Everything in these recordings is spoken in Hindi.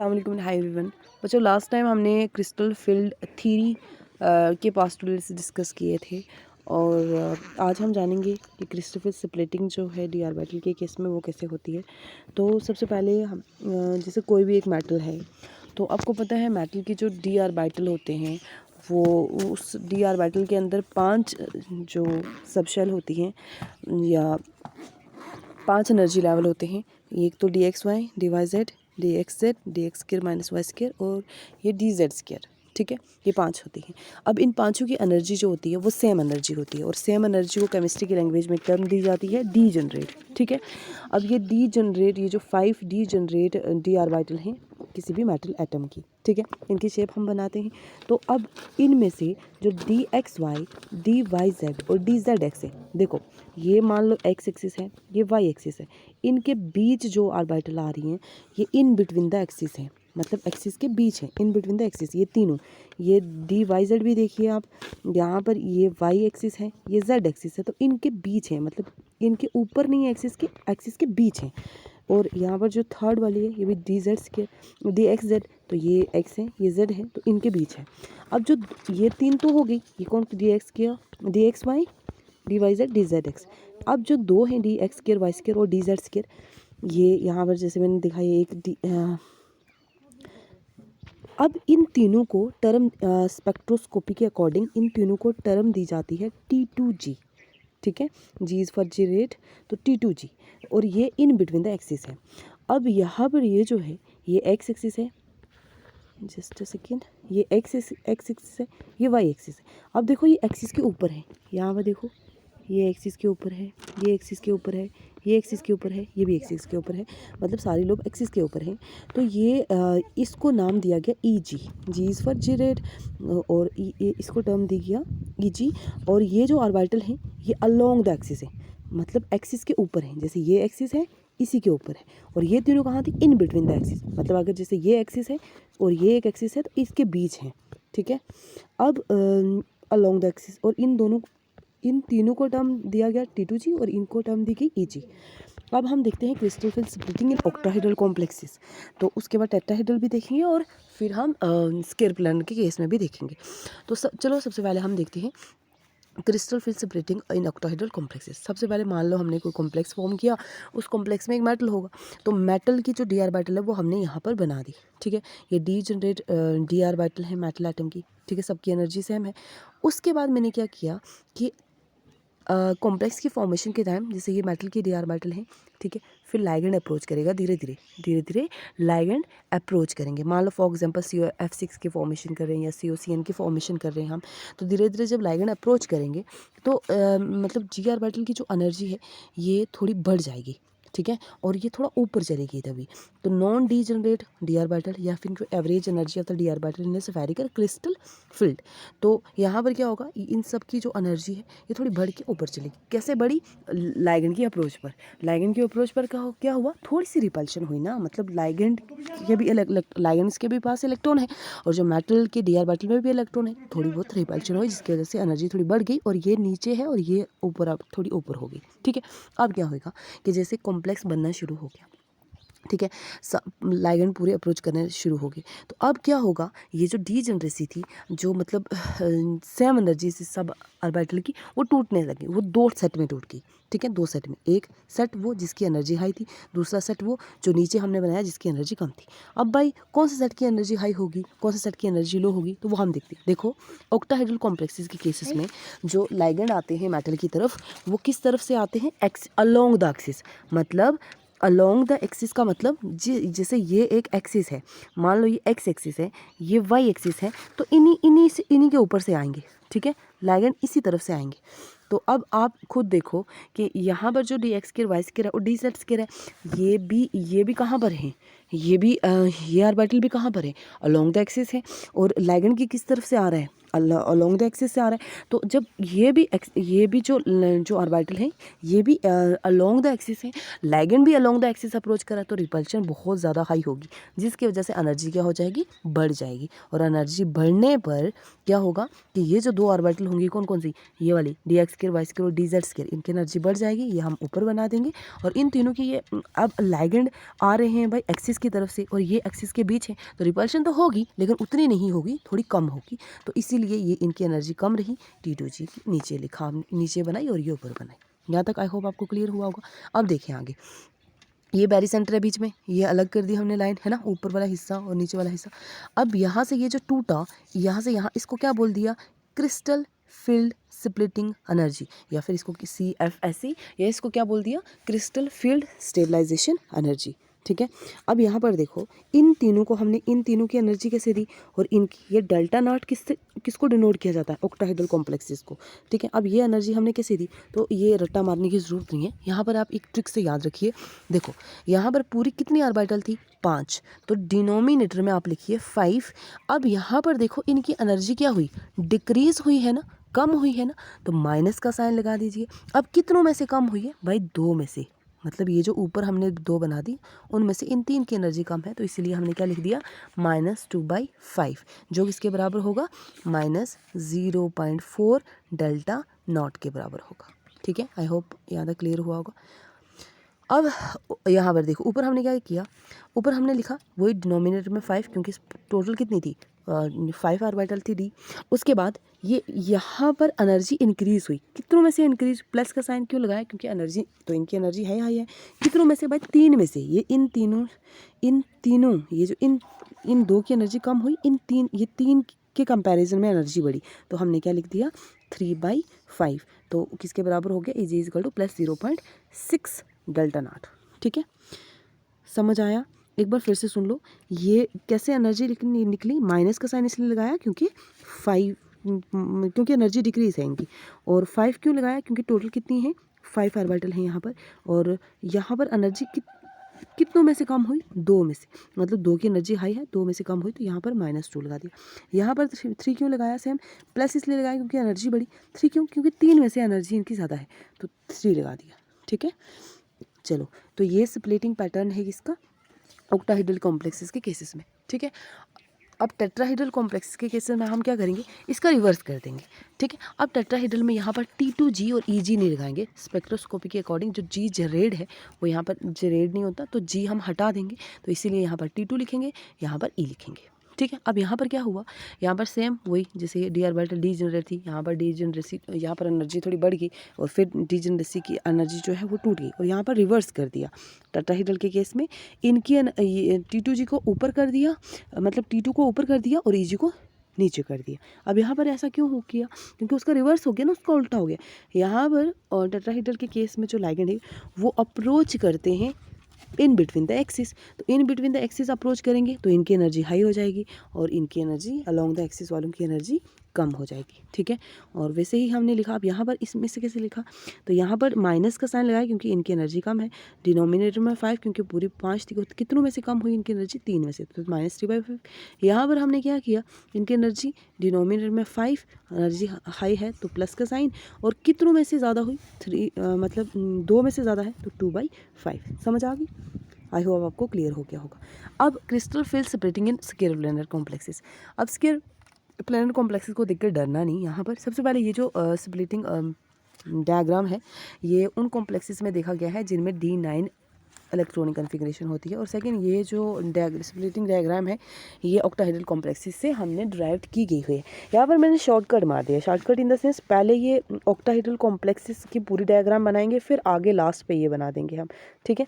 अस्सलाम हाय एवरीवन। बच्चों, लास्ट टाइम हमने क्रिस्टल फील्ड थ्योरी के पोस्टुलेट्स डिस्कस किए थे और आज हम जानेंगे कि क्रिस्टल फील्ड स्प्लिटिंग जो है डी ऑर्बिटल के केस में वो कैसे होती है। तो सबसे पहले हम जैसे कोई भी एक मेटल है, तो आपको पता है मेटल की जो डी ऑर्बिटल होते हैं वो उस डी ऑर्बिटल के अंदर 5 जो सबशेल होती हैं या 5 एनर्जी लेवल होते हैं। एक तो d x y, d y z, d x z, d x square minus y square और ये डी जेड स्क्र। ठीक है, ये 5 होती हैं। अब इन पांचों की एनर्जी जो होती है वो सेम एनर्जी होती है और सेम एनर्जी को केमिस्ट्री की लैंग्वेज में टर्म दी जाती है डी जनरेट। ठीक है, अब ये डी जनरेट, ये जो 5 डी जनरेट डी ऑर्बिटल हैं किसी भी मेटल एटम की, ठीक है, इनकी शेप हम बनाते हैं। तो अब इनमें से जो d x y, d y z और डी जेड एक्स है, देखो ये मान लो एक्स एक्सिस है, ये वाई एक्सिस है, इनके बीच जो ऑर्बिटल आ रही हैं ये इन बिटवीन द एक्सिस है, मतलब एक्सिस के बीच है, इन बिटवीन द एक्सिस। ये तीनों, ये डी वाई जेड भी देखिए आप, यहाँ पर ये वाई एक्सिस है, ये जेड एक्सिस है, तो इनके बीच है, मतलब इनके ऊपर नहीं है, एक्सिस के बीच है। और यहाँ पर जो थर्ड वाली है ये भी डी जेड के, डी एक्स जेड, तो ये एक्स है, ये जेड है, तो इनके बीच है। अब जो ये तीन तो हो गई, ये कौन, डी एक्स किया, d x y, d y z, d z x. अब जो दो हैं d x square y square और डी जेड स्क्र, ये यहाँ पर जैसे मैंने दिखाई एक अब इन तीनों को टर्म स्पेक्ट्रोस्कोपी के अकॉर्डिंग इन तीनों को टर्म दी जाती है T2G। ठीक है, जी इज़ फॉर जी रेट, तो T2G, और ये इन बिटवीन द एक्सिस है। अब यहाँ पर ये जो है ये एक्स एक्सिस है, जस्ट अ सेकेंड, ये एक्स एक्सिस है, ये वाई एक्सिस है। अब देखो ये एक्सिस के ऊपर है, यहाँ पर देखो ये एक्सिस के ऊपर है, ये एक्सिस के ऊपर है, ये एक्सिस के ऊपर है, ये भी एक्सिस के ऊपर है, मतलब सारे लोग एक्सिस के ऊपर हैं। तो ये इसको नाम दिया गया ई जी, जी इज़ फॉर जी रेड, और इसको टर्म दी गया ई जी। और ये जो ऑर्बिटल हैं ये अलोंग द एक्सिस है, मतलब एक्सिस के ऊपर है, जैसे ये एक्सिस है इसी के ऊपर है, और ये तीनों कहाँ थी, इन बिटवीन द एक्सिस, मतलब अगर जैसे ये एक्सिस है और ये एक एक्सिस है तो इसके बीच है। ठीक है, अब अलोंग द एक्सिस, और इन तीनों को टर्म दिया गया T2G और इनको टर्म दी गई EG। अब हम देखते हैं crystal field splitting in octahedral complexes, तो उसके बाद टेट्राहेड्रल भी देखेंगे और फिर हम स्क्वायर प्लानर के केस में भी देखेंगे। तो चलो सबसे पहले हम देखते हैं crystal field splitting in octahedral complexes. सबसे पहले मान लो हमने कोई कॉम्प्लेक्स फॉर्म किया, उस कॉम्प्लेक्स में एक मेटल होगा, तो मेटल की जो डी ऑर्बिटल है वो हमने यहाँ पर बना दी। ठीक है, ये डी जनरेट डी ऑर्बिटल है मेटल एटम की, ठीक है, सबकी एनर्जी सेम है। उसके बाद मैंने क्या किया कि कॉम्प्लेक्स की फॉर्मेशन के टाइम, जैसे ये मेटल की डी ऑर्बिटल है, ठीक है, फिर लाइगेंड अप्रोच करेगा, धीरे धीरे लाइगेंड अप्रोच करेंगे। मान लो फॉर एग्जांपल COF6 की फॉर्मेशन कर रहे हैं या COCN की फॉर्मेशन कर रहे हैं हम, तो धीरे धीरे जब लाइगेंड अप्रोच करेंगे तो मतलब जी ऑर्बिटल की जो एनर्जी है ये थोड़ी बढ़ जाएगी। ठीक है, और ये थोड़ा ऊपर चलेगी तभी। तो non D generate D orbital या फिर जो average energy of the D orbital in spherical crystal field, तो यहाँ पर क्या होगा, इन सब की जो एनर्जी है ये थोड़ी बढ़ के ऊपर चलेगी। कैसे बढ़ी, लाइगेंड की अप्रोच पर, लाइगेंड की अप्रोच पर क्या हुआ, थोड़ी सी रिपल्शन हुई ना, मतलब लाइगेंड के भी लाइगेंड्स के भी पास इलेक्ट्रॉन है और जो मेटल के डी ऑर्बिटल में भी इलेक्ट्रॉन है, थोड़ी बहुत रिपल्शन हुई जिसकी वजह से एनर्जी थोड़ी बढ़ गई और ये नीचे है और ये ऊपर, अब थोड़ी ऊपर हो गई। ठीक है, अब क्या होगा कि जैसे कॉम्प्लेक्स बनना शुरू हो गया, ठीक है, लाइगेंड पूरे अप्रोच करने शुरू हो गए, तो अब क्या होगा, ये जो डी जनरेसी थी, जो मतलब सेम एनर्जी से सब ऑर्बिटल की, वो टूटने लगी, वो 2 सेट में टूट गई। ठीक है, 2 सेट में, एक सेट वो जिसकी एनर्जी हाई थी, दूसरा सेट वो जो नीचे हमने बनाया जिसकी एनर्जी कम थी। अब भाई कौन सा सेट की एनर्जी हाई होगी, कौन सा सेट की एनर्जी लो होगी, तो वो हम देखते हैं। देखो ऑक्टाहेड्रल कॉम्प्लेक्सेस के केसेस में जो लाइगेंड आते हैं मेटल की तरफ, वो किस तरफ से आते हैं, अलोंग द एक्सिस, मतलब अलोंग द एक्सिस का मतलब जैसे ये एक एक्सिस है, मान लो ये एक्स एक्सिस है, ये वाई एक्सिस है, तो इन्हीं के ऊपर से आएंगे। ठीक है, लाइगेंड इसी तरफ से आएंगे। तो अब आप खुद देखो कि यहाँ पर जो d x square y square है और डी जेड स्क्वायर है, ये भी कहाँ पर है, ये ऑर्बिटल भी कहाँ पर है, अलोंग द एक्सिस है, और लाइगेंड की किस तरफ से आ रहा है, अलोंग द एक्सिस से आ रहा है। तो जब ये भी जो ऑर्बिटल है ये भी अलोंग द एक्सिस है, लाइगेंड भी अलोंग द एक्सिस अप्रोच करा, तो रिपल्शन बहुत ज़्यादा हाई होगी, जिसकी वजह से एनर्जी क्या हो जाएगी, बढ़ जाएगी। और एनर्जी बढ़ने पर क्या होगा कि ये जो 2 ऑर्बिटल होंगी, कौन कौन सी, ये वाली d x square y square और डी जेड स्क्वायर, इनकी एनर्जी बढ़ जाएगी, ये हम ऊपर बना देंगे। और इन तीनों की ये अब लाइगेंड आ रहे हैं भाई एक्सिस एक्सिस की तरफ से और ये एक्सिस के बीच है, तो रिपल्शन तो होगी लेकिन उतनी नहीं होगी, थोड़ी कम होगी, तो इसीलिए ये इनकी एनर्जी कम रही। T2G नीचे लिखा, नीचे बनाई और ये ऊपर बनाई। यहाँ तक आई होप आपको क्लियर हुआ होगा। अब देखें आगे, ये बैरी सेंटर है बीच में, ये अलग कर दी हमने लाइन, है ना, ऊपर वाला हिस्सा और नीचे वाला हिस्सा। अब यहाँ से ये जो टूटा, यहाँ से यहाँ, इसको क्या बोल दिया, क्रिस्टल फील्ड स्प्लिटिंग एनर्जी, या फिर इसको CFSE, या इसको क्या बोल दिया, क्रिस्टल फील्ड स्टेबलाइजेशन एनर्जी। ठीक है, अब यहाँ पर देखो, इन तीनों को हमने, इन तीनों की एनर्जी कैसे दी, और इनकी ये डेल्टा नॉट किसको डिनोट किया जाता है, ऑक्टाहेड्रल कॉम्प्लेक्सेस को। ठीक है, अब ये एनर्जी हमने कैसे दी, तो ये रट्टा मारने की ज़रूरत नहीं है। यहाँ पर आप एक ट्रिक से याद रखिए, देखो यहाँ पर पूरी कितनी ऑर्बिटल थी, 5, तो डिनोमिनेटर में आप लिखिए 5। अब यहाँ पर देखो इनकी एनर्जी क्या हुई, डिक्रीज हुई है ना, कम हुई है ना, तो माइनस का साइन लगा दीजिए। अब कितनों में से कम हुई है भाई, 2 में से, मतलब ये जो ऊपर हमने 2 बना दी, उनमें से इन 3 की एनर्जी कम है, तो इसीलिए हमने क्या लिख दिया, -2/5, जो किसके बराबर होगा, -0.4 डेल्टा नॉट के बराबर होगा। ठीक है, आई होप यहाँ तक क्लियर हुआ होगा। अब यहाँ पर देखो, ऊपर हमने क्या किया, ऊपर हमने लिखा वही डिनोमिनेटर में 5, क्योंकि टोटल कितनी थी, 5 ऑर्बिटल थी डी। उसके बाद ये यहाँ पर एनर्जी इंक्रीज़ हुई, कितनों में से इंक्रीज, प्लस का साइन क्यों लगाया, क्योंकि एनर्जी तो इनकी एनर्जी है हाई है, कितनों में से भाई, 3 में से, ये इन तीनों ये जो इन 2 की एनर्जी कम हुई, ये 3 के कंपैरिजन में एनर्जी बढ़ी, तो हमने क्या लिख दिया, 3/5, तो किसके बराबर हो गया, is equal to +0.6 delta naught. ठीक है, समझ आया, एक बार फिर से सुन लो, ये कैसे एनर्जी निकली, माइनस का साइन इसलिए लगाया क्योंकि 5, क्योंकि एनर्जी डिक्रीज है इनकी, और 5 क्यों लगाया, क्योंकि टोटल कितनी है, 5 ऑर्बिटल है यहाँ पर, और यहाँ पर एनर्जी कितनों में से कम हुई, 2 में से, मतलब 2 की एनर्जी हाई है, 2 में से कम हुई, तो यहाँ पर -2 लगा दिया। यहाँ पर 3 क्यों लगाया, सेम प्लस इसलिए लगाया क्योंकि एनर्जी बढ़ी, 3 क्यों, क्योंकि 3 में से एनर्जी इनकी ज़्यादा है, तो 3 लगा दिया। ठीक है, चलो, तो ये स्प्लिटिंग पैटर्न है इसका ऑक्टाहेड्रल कॉम्प्लेक्सेस के केसेस में। ठीक है, अब टेट्राहेड्रल कॉम्प्लेक्सेस के केसेस में हम क्या करेंगे, इसका रिवर्स कर देंगे। ठीक है, अब टेट्राहेड्रल में यहाँ पर T2G और EG नहीं लगाएंगे, स्पेक्ट्रोस्कोपी के अकॉर्डिंग जो G जेरेड है वो यहाँ पर जेरेड नहीं होता, तो G हम हटा देंगे, तो इसीलिए यहाँ पर T2 लिखेंगे, यहाँ पर E लिखेंगे। ठीक है, अब यहाँ पर क्या हुआ, यहाँ पर सेम वही, जैसे डी ऑर्बिटल डी जनरेट थी, यहाँ पर डी जनरेसी, यहाँ पर एनर्जी थोड़ी बढ़ गई, और फिर डी जनरेसी की एनर्जी जो है वो टूट गई, और यहाँ पर रिवर्स कर दिया। टेट्राहेड्रल के केस में इनकी T2G को ऊपर कर दिया, मतलब T2 को ऊपर कर दिया और EG को नीचे कर दिया। अब यहाँ पर ऐसा क्यों हो किया, क्योंकि उसका रिवर्स हो गया ना, उसका उल्टा हो गया। यहाँ पर और टेट्राहेड्रल के केस में जो लाइगेंड है वो अप्रोच करते हैं इन बिटवीन द एक्सिस, तो in between the axis approach करेंगे तो इनकी एनर्जी हाई हो जाएगी, और इनकी एनर्जी अलोंग द एक्सिस वालों की एनर्जी कम हो जाएगी। ठीक है, और वैसे ही हमने लिखा, अब यहाँ पर इसमें से कैसे लिखा, तो यहाँ पर माइनस का साइन लगाया क्योंकि इनकी एनर्जी कम है, डिनोमिनेटर में 5 क्योंकि पूरी 5 थी, कितनों में से कम हुई इनकी एनर्जी, 3 में से, तो -3/5। यहाँ पर हमने क्या किया, इनकी एनर्जी डिनोमिनेटर में 5, एनर्जी हाई है तो प्लस का साइन, और कितनों में से ज़्यादा हुई, 3, मतलब 2 में से ज़्यादा है तो 2/5। समझ आ गई, आई होप आपको क्लियर हो गया होगा। अब crystal field splitting in square planar complexes. अब स्केलर प्लैनर कॉम्प्लेक्सेस को देखकर डरना नहीं। यहाँ पर सबसे पहले ये जो स्प्लिटिंग डायग्राम है, ये उन कॉम्प्लेक्सेस में देखा गया है जिनमें D9 इलेक्ट्रॉनिक कन्फिग्रेशन होती है, और सेकंड ये जो स्प्लिटिंग डायग्राम है ये ऑक्टाहेड्रल कॉम्प्लेक्सेस से हमने ड्राइव की गई हुई है। यहाँ पर मैंने शॉर्टकट मार दिया, शॉर्टकट इन द सेंस, पहले ये ऑक्टाहेड्रल कॉम्प्लेक्सेस की पूरी डायग्राम बनाएंगे, फिर आगे लास्ट पे ये बना देंगे हम। ठीक है,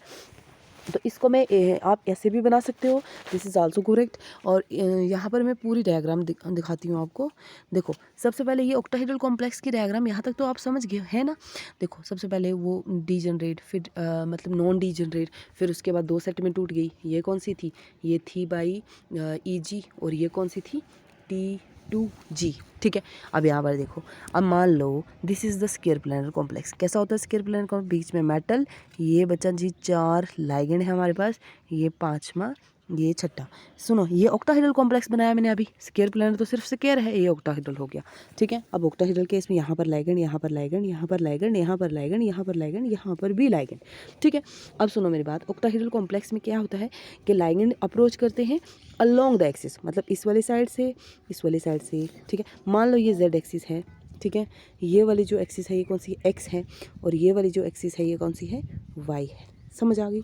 तो इसको मैं आप ऐसे भी बना सकते हो, दिस इज़ आल्सो करेक्ट। और यहाँ पर मैं पूरी डायग्राम दिखाती हूँ आपको। देखो, सबसे पहले ये ऑक्टाहेड्रल कॉम्प्लेक्स की डायग्राम, यहाँ तक तो आप समझ गए है ना। देखो, सबसे पहले वो डीजनरेट, फिर मतलब नॉन डीजनरेट, फिर उसके बाद 2 सेट में टूट गई। ये कौन सी थी, ये थी बाई EG, और ये कौन सी थी, T2G। ठीक है, अब यहाँ पर देखो, अब मान लो this is the scalar planar complex. कैसा होता है स्केलर प्लैनर कॉम्प्लेक्स, बीच में मेटल, ये बच्चा जी 4 लाइगेंड है हमारे पास, ये 5वां, ये 6ठा। सुनो, ये ऑक्टाहेड्रल कॉम्प्लेक्स बनाया मैंने अभी, स्केलर प्लैनर तो सिर्फ स्केलर है, ये ऑक्टाहेड्रल हो गया। ठीक है, अब ऑक्टाहेड्रल के इसमें यहाँ पर लाइगेंड, यहाँ पर लाइगेंड, यहाँ पर लाइगेंड, यहाँ पर लाइगेंड, यहाँ पर लाइगेंड, यहाँ पर भी लाइगेंड। ठीक है, अब सुनो मेरी बात, ऑक्टाहेड्रल कॉम्प्लेक्स में क्या होता है कि लाइगेंड अप्रोच करते हैं अलोंग द एक्सिस, मतलब इस वाली साइड से, इस वाली साइड से। ठीक है, मान लो ये Z एक्सिस है, ठीक है, ये वाली जो एक्सिस है ये कौन सी, X है, और ये वाली जो एक्सिस है ये कौन सी है, Y है। समझ आ गई।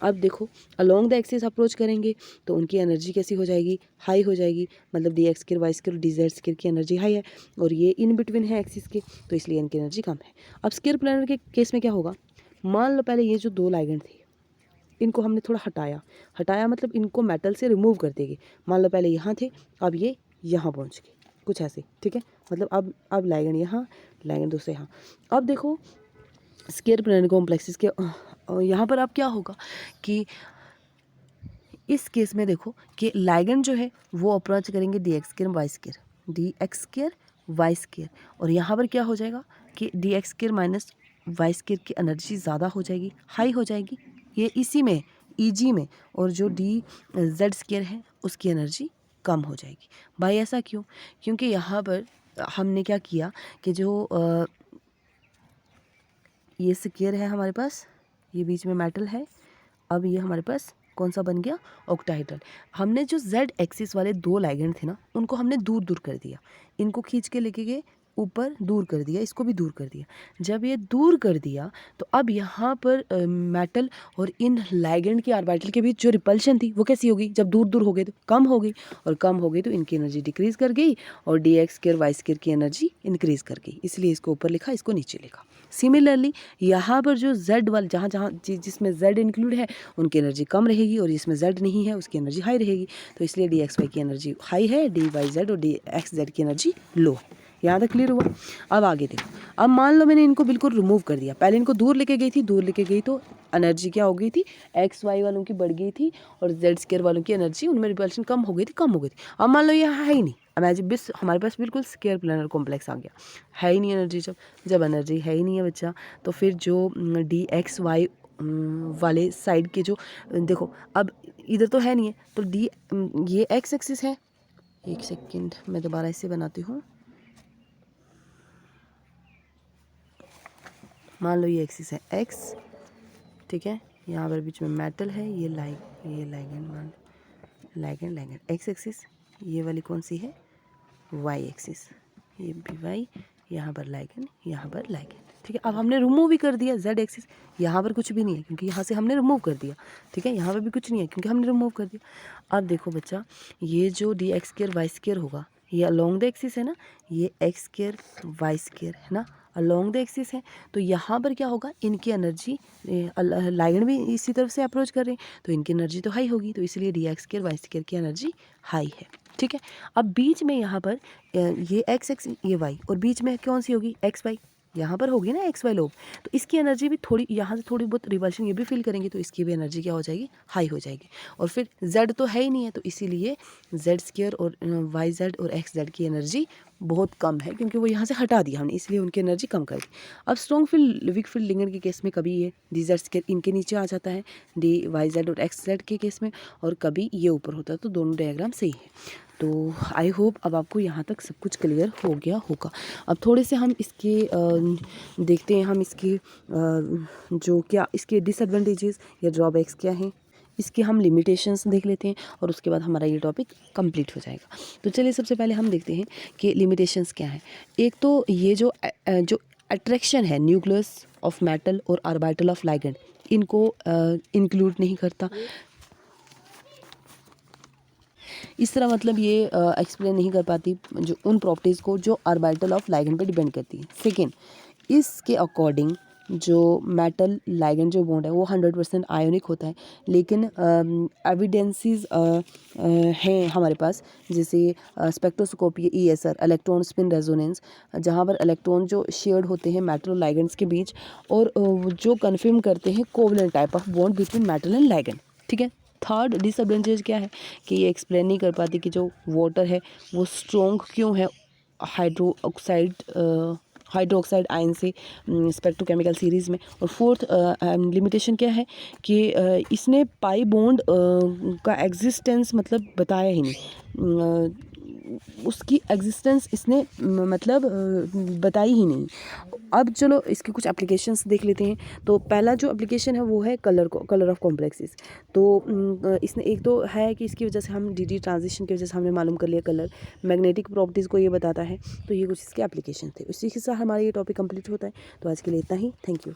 अब देखो अलोंग द एक्सिस अप्रोच करेंगे तो उनकी एनर्जी कैसी हो जाएगी, हाई हो जाएगी, मतलब d x square y square d z square की एनर्जी हाई है और ये इन बिटवीन है एक्सिस के, तो इसलिए इनकी एनर्जी कम है। अब स्क्वायर प्लानर के केस में क्या होगा, मान लो पहले ये जो दो लाइगेंड थे इनको हमने थोड़ा हटाया मतलब इनको मेटल से रिमूव कर देंगे। मान लो पहले यहाँ थे, अब ये यहाँ पहुँच गए, कुछ ऐसे, ठीक है। मतलब अब लाइगेंड यहाँ, लाइगेंड दूसरे यहाँ। अब देखो स्क्वायर प्लानर कॉम्प्लेक्सेस के यहाँ पर अब क्या होगा कि इस केस में देखो कि लाइगेंड जो है वो अप्रोच करेंगे d x square y square, d x square y square, और यहाँ पर क्या हो जाएगा कि d x square minus y square की एनर्जी ज़्यादा हो जाएगी, हाई हो जाएगी, ये इसी में ईजी में, और जो डी जेड स्क्वायर है उसकी एनर्जी कम हो जाएगी। भाई ऐसा क्यों, क्योंकि यहाँ पर हमने क्या किया कि जो ये स्क्वायर है हमारे पास, ये बीच में मेटल है, अब ये हमारे पास कौन सा बन गया, ऑक्टाहेड्रल। हमने जो जेड एक्सिस वाले दो लाइगेंड थे ना उनको हमने दूर दूर कर दिया, इनको खींच के लेके गए ऊपर, दूर कर दिया, इसको भी दूर कर दिया। जब ये दूर कर दिया तो अब यहाँ पर मेटल और इन लाइगेंड के ऑर्बिटल के बीच जो रिपल्शन थी वो कैसी होगी, जब दूर दूर हो गए तो कम हो गई, और कम हो गई तो इनकी एनर्जी डिक्रीज कर गई और d x square y square की एनर्जी इंक्रीज कर गई, इसलिए इसको ऊपर लिखा, इसको नीचे लिखा। सिमिलरली यहाँ पर जो जेड वाले जहाँ जहाँ जिसमें जेड इंक्लूड है उनकी एनर्जी कम रहेगी और जिसमें जेड नहीं है उसकी एनर्जी हाई रहेगी, तो इसलिए डी एक्स वाई की एनर्जी हाई है, डी वाई जेड और डी एक्स जेड की एनर्जी लो है। यहाँ तक क्लियर हुआ। अब आगे देखो, अब मान लो मैंने इनको बिल्कुल रिमूव कर दिया, पहले इनको दूर लेके गई थी, दूर लेके गई तो एनर्जी क्या हो गई थी, एक्स वाई वालों की बढ़ गई थी और जेड स्क्वायर वालों की एनर्जी उनमें रिपल्शन कम हो गई थी। अब मान लो यहाँ है ही नहीं, इमेजिन बिस हमारे पास बिल्कुल स्क्वायर प्लानर कॉम्प्लेक्स आ गया, है ही नहीं एनर्जी। जब एनर्जी है ही नहीं है बच्चा, तो फिर जो डी एक्स वाई वाले साइड के जो देखो अब इधर तो है नहीं है, तो डी ये एक्स एक्सिस है, एक सेकेंड मैं दोबारा इसे बनाती हूँ, मान लो ये एक्सिस है एक्स, ठीक है, यहाँ पर बीच में मेटल है, ये लाइगेंड एक्स एक्सिस, ये वाली कौन सी है, वाई एक्सिस, ये भी वाई, यहाँ पर लाइगेंड, यहाँ पर लाइगेंड, ठीक है। अब हमने रिमूव भी कर दिया जेड एक्सिस, यहाँ पर कुछ भी नहीं है क्योंकि यहाँ से हमने रिमूव कर दिया, ठीक है, यहाँ पर भी कुछ नहीं है क्योंकि हमने रिमूव कर दिया। अब देखो बच्चा, ये जो d x square y square होगा ये अलोंग द एक्सिस है ना, ये एक्स स्क्वायर वाई स्क्वायर है ना, अलोंग द एक्सिस है, तो यहाँ पर क्या होगा, इनकी एनर्जी लाइगेंड भी इसी तरफ से अप्रोच कर रहे हैं तो इनकी एनर्जी तो हाई होगी, तो इसलिए d x square y square की एनर्जी हाई है, ठीक है। अब बीच में यहाँ पर ये एक्स एक्स ये वाई, और बीच में कौन सी होगी, एक्स वाई, यहाँ पर होगी ना एक्स वाई लोब, तो इसकी एनर्जी भी थोड़ी यहाँ से थोड़ी बहुत रिवल्शन ये भी फील करेंगे तो इसकी भी एनर्जी क्या हो जाएगी, हाई हो जाएगी। और फिर जेड तो है ही नहीं है, तो इसीलिए जेड स्क्वायर और वाई जेड और एक्स जेड की एनर्जी बहुत कम है क्योंकि वो यहाँ से हटा दिया हमने, इसलिए उनकी एनर्जी कम कर दी। अब strong field weak field ligand के केस में कभी ये डी जेड स्क्वायर इनके नीचे आ जाता है डी वाई जेड और एक्स जेड के केस में, और कभी ये ऊपर होता है, तो दोनों डायग्राम सही है। तो आई होप अब आपको यहाँ तक सब कुछ क्लियर हो गया होगा। अब थोड़े से हम इसके देखते हैं, हम इसके जो क्या इसके डिसएडवांटेजेस या ड्रॉबैक्स क्या हैं, इसके हम लिमिटेशंस देख लेते हैं और उसके बाद हमारा ये टॉपिक कंप्लीट हो जाएगा। तो चलिए सबसे पहले हम देखते हैं कि लिमिटेशंस क्या है। एक तो ये जो अट्रैक्शन है न्यूक्लियस ऑफ मेटल और ऑर्बिटल ऑफ लाइगेंड, इनको इंक्लूड नहीं करता। इस तरह मतलब ये एक्सप्लेन नहीं कर पाती जो उन प्रॉपर्टीज़ को जो ऑर्बिटल ऑफ लाइगेंड पे डिपेंड करती है। सेकेंड, इसके अकॉर्डिंग जो मेटल लाइगेंड जो बॉन्ड है वो 100% आयोनिक होता है, लेकिन एविडेंसेस हैं हमारे पास, जैसे spectroscopy ESR electron spin resonance, जहाँ पर इलेक्ट्रॉन जो शेयर्ड होते हैं मेटल और लाइगेंड्स के बीच, और जो कन्फर्म करते हैं covalent type of bond between metal and ligand, ठीक है। थर्ड डिसएडवांटेज क्या है कि ये एक्सप्लेन नहीं कर पाती कि जो वाटर है वो स्ट्रॉन्ग क्यों है हाइड्रोक्साइड आयन से स्पेक्ट्रोकेमिकल सीरीज़ में। और फोर्थ लिमिटेशन क्या है कि इसने पाई बॉन्ड का एग्जिस्टेंस मतलब बताया ही नहीं, उसकी एग्जिस्टेंस इसने मतलब बताई ही नहीं। अब चलो इसके कुछ एप्लीकेशंस देख लेते हैं। तो पहला जो एप्लीकेशन है वो है कलर ऑफ कॉम्प्लेक्सेस। तो इसने एक तो है कि इसकी वजह से हम डी ट्रांजिशन की वजह से हमने मालूम कर लिया कलर, मैग्नेटिक प्रॉपर्टीज़ को ये बताता है, तो ये कुछ इसके एप्लीकेशन थे। इसी के साथ हमारा ये टॉपिक कंप्लीट होता है। तो आज के लिए इतना ही, थैंक यू।